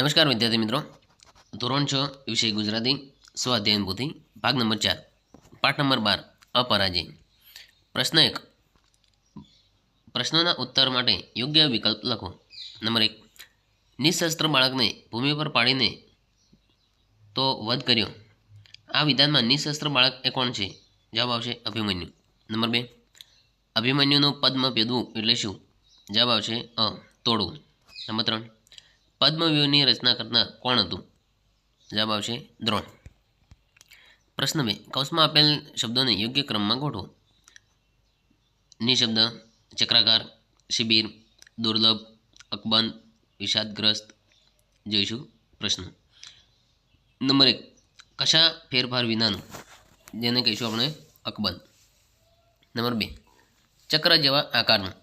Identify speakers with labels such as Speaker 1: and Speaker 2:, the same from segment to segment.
Speaker 1: નમસ્કાર વિદ્યાર્થી મિત્રો, ધોરણ 6 વિષય ગુજરાતી સ્વાધ્યાયન પોથી ભાગ નંબર 4 પાઠ નંબર 12 અપરાજય. પ્રશ્ન 1. પ્રશ્નોના ઉત્તર માટે યોગ્ય વિકલ્પ લખો. નંબર 1. નિશસ્ત્ર બાળકને ભૂમિ પર પાડીને તો વધ કર્યો. આ વિધાનમાં નિશસ્ત્ર બાળક એ કોણ છે? જવાબ આવશે અભિમન્યુ. નંબર 2. અભિમન્યુનું પદ્મ ભેદવું એટલે શું? જવાબ આવશે તોડવું. નંબર 3. પદ્મવ્યૂહની રચના કરનાર કોણ હતું? જવાબ આવશે દ્રોણ. પ્રશ્ન 2. કૌંસમાં આપેલ શબ્દોને યોગ્ય ક્રમમાં ગોઠવો. નિશબ્દ, ચક્રાકાર, શિબિર, દુર્લભ, અકબંધ, વિષાદગ્રસ્ત. જોઈશું પ્રશ્ન. નંબર 1. કશા ફેરફાર વિનાનું, જેને કહીશું આપણે અકબંધ. નંબર 2. ચક્ર જેવા આકારનું,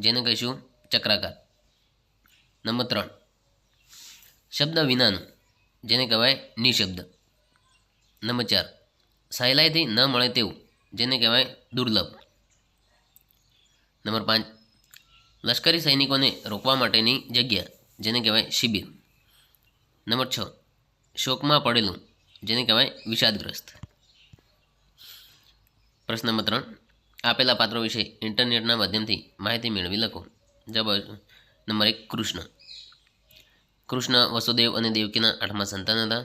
Speaker 1: જેને કહીશું ચક્રાકાર. નંબર 3. શબ્દ વિનાનું, જેને કહેવાય નિશબ્દ. નંબર 4. સહેલાઈથી ન મળે તેવું, જેને કહેવાય દુર્લભ. નંબર 5. લશ્કરી સૈનિકોને રોકવા માટેની જગ્યા, જેને કહેવાય શિબિર. નંબર 6. શોકમાં પડેલું, જેને કહેવાય વિષાદગ્રસ્ત. પ્રશ્ન નંબર 3. આપેલા પાત્રો વિશે ઇન્ટરનેટના માધ્યમથી માહિતી મેળવી લખો. જવાબ નંબર 1. કૃષ્ણ વસુદેવ અને દેવકીના 8મા સંતાન હતા.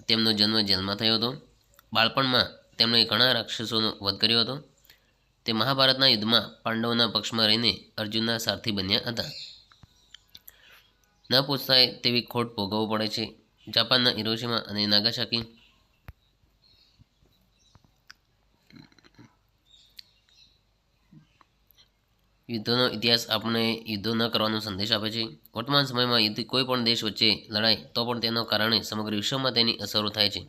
Speaker 1: તેમનો જન્મ જેલમાં થયો હતો. બાળપણમાં તેમણે ઘણા રાક્ષસોનો વધ કર્યો હતો. તે મહાભારતના યુદ્ધમાં પાંડવોના પક્ષમાં રહીને અર્જુનના સારથી બન્યા હતા. ન પૂછાય તેવી ખોટ ભોગવવું પડે છે. જાપાનના હિરોશિમા અને નાગાસાકી યુદ્ધોનો ઇતિહાસ આપણે યુદ્ધો ન કરવાનો સંદેશ આપે છે. વર્તમાન સમયમાં યુદ્ધ કોઈ પણ દેશ વચ્ચે લડાય તો પણ તેના કારણે સમગ્ર વિશ્વમાં તેની અસરો થાય છે.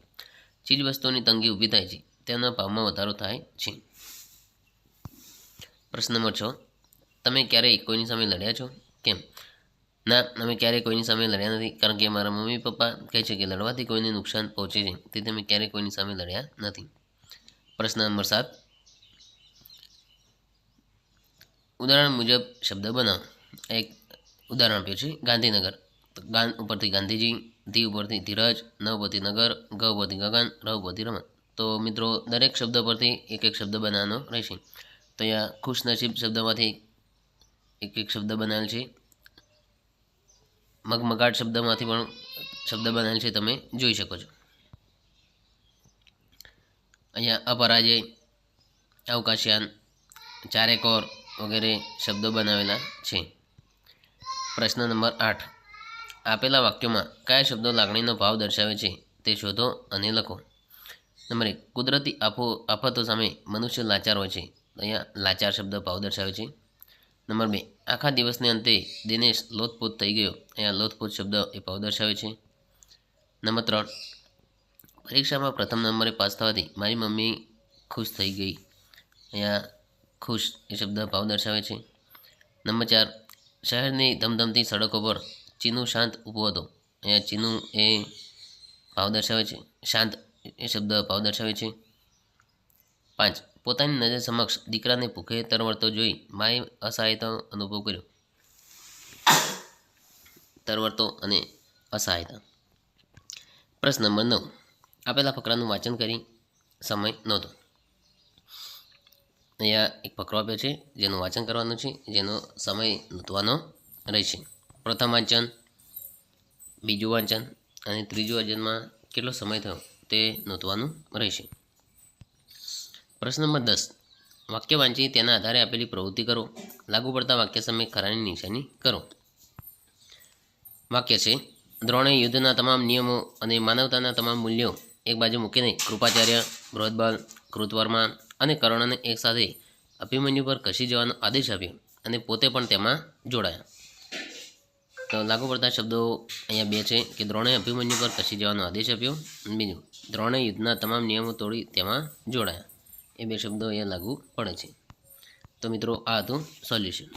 Speaker 1: ચીજવસ્તુઓની તંગી ઊભી થાય છે. તેમના ભાવમાં વધારો થાય છે. પ્રશ્ન નંબર 6. તમે ક્યારેય કોઈની સામે લડ્યા છો? કેમ? ના, અમે ક્યારેય કોઈની સામે લડ્યા નથી, કારણ કે મારા મમ્મી પપ્પા કહે છે કે લડવાથી કોઈને નુકસાન પહોંચે છે, તેથી અમે ક્યારેય કોઈની સામે લડ્યા નથી. પ્રશ્ન નંબર 7. ઉદાહરણ મુજબ શબ્દ બનાવો. એક ઉદાહરણ આપ્યું છે ગાંધીનગર. ગાન ઉપરથી ગાંધીજી, ધી ઉપરથી ધીરજ, ન ઉપરથી નગર, ગ ઉપરથી ગગન, ર ઉપરથી રમણ. તો મિત્રો દરેક શબ્દ પરથી એક એક શબ્દ બનાવવાનો રહેશે. તો અહીંયા ખુશનસીબ શબ્દમાંથી એક એક શબ્દ બનાવેલ છે. મગમગાટ શબ્દમાંથી પણ શબ્દ બનાવેલ છે, તમે જોઈ શકો છો. અહીંયા અપરાજય, અવકાશયાન, ચારેકોર વગેરે શબ્દો બનાવેલા છે. પ્રશ્ન નંબર 8. આપેલા વાક્યોમાં કયા શબ્દો લાગણીનો ભાવ દર્શાવે છે તે શોધો અને લખો. નંબર 1. કુદરતી આફતો સામે મનુષ્ય લાચાર હોય છે. અહીંયા લાચાર શબ્દ ભાવ દર્શાવે છે. નંબર 2. આખા દિવસને અંતે દિનેશ લોથપોથ થઈ ગયો. અહીંયા લોથપોથ શબ્દ એ ભાવ દર્શાવે છે. નંબર 3. પરીક્ષામાં પ્રથમ નંબરે પાસ થવાથી મારી મમ્મી ખુશ થઈ ગઈ. અહીંયા ખુશ એ શબ્દ ભાવ દર્શાવે છે. નંબર 4. શહેરની ધમધમતી સડકો પર ચીનુ શાંત ઊભો હતો. અહીંયા ચીનુ એ ભાવ દર્શાવે છે. શાંત એ શબ્દ ભાવ દર્શાવે છે. 5. પોતાની નજર સમક્ષ દીકરાને ભૂખે તરવરતો જોઈ માએ અસહાયતા અનુભવ કર્યો. તરવરતો અને અસહાયતા. પ્રશ્ન નંબર 9. આપેલા ફકરાનું વાંચન કરી સમય નોંધો. અહીંયા એક ફકરો આપ્યો છે જેનું વાંચન કરવાનું છે, જેનો સમય નોંધવાનો રહેશે. પ્રથમ વાંચન, બીજું વાંચન અને ત્રીજું વાંચનમાં કેટલો સમય થયો તે નોંધવાનું રહેશે. પ્રશ્ન નંબર 10. વાક્ય વાંચી તેના આધારે આપેલી પ્રવૃત્તિ કરો. લાગુ પડતા વાક્ય સામે ખરાની નિશાની કરો. વાક્ય છે: દ્રોણે યુદ્ધના તમામ નિયમો અને માનવતાના તમામ મૂલ્યો એક બાજુ મૂકીને કૃપાચાર્ય, બૃહદબલ, કૃતવર્મા અને કર્ણને એકસાથે અભિમન્યુ પર ખસી જવાનો આદેશ આપ્યો અને પોતે પણ તેમાં જોડાયા. તો લાગુ પડતા શબ્દો અહીંયા બે છે કે દ્રોણે અભિમન્યુ પર ખસી જવાનો આદેશ આપ્યો, અને બીજું દ્રોણે યુદ્ધના તમામ નિયમો તોડી તેમાં જોડાયા. એ બે શબ્દો અહીંયા લાગુ પડે છે. તો મિત્રો આ હતું સોલ્યુશન.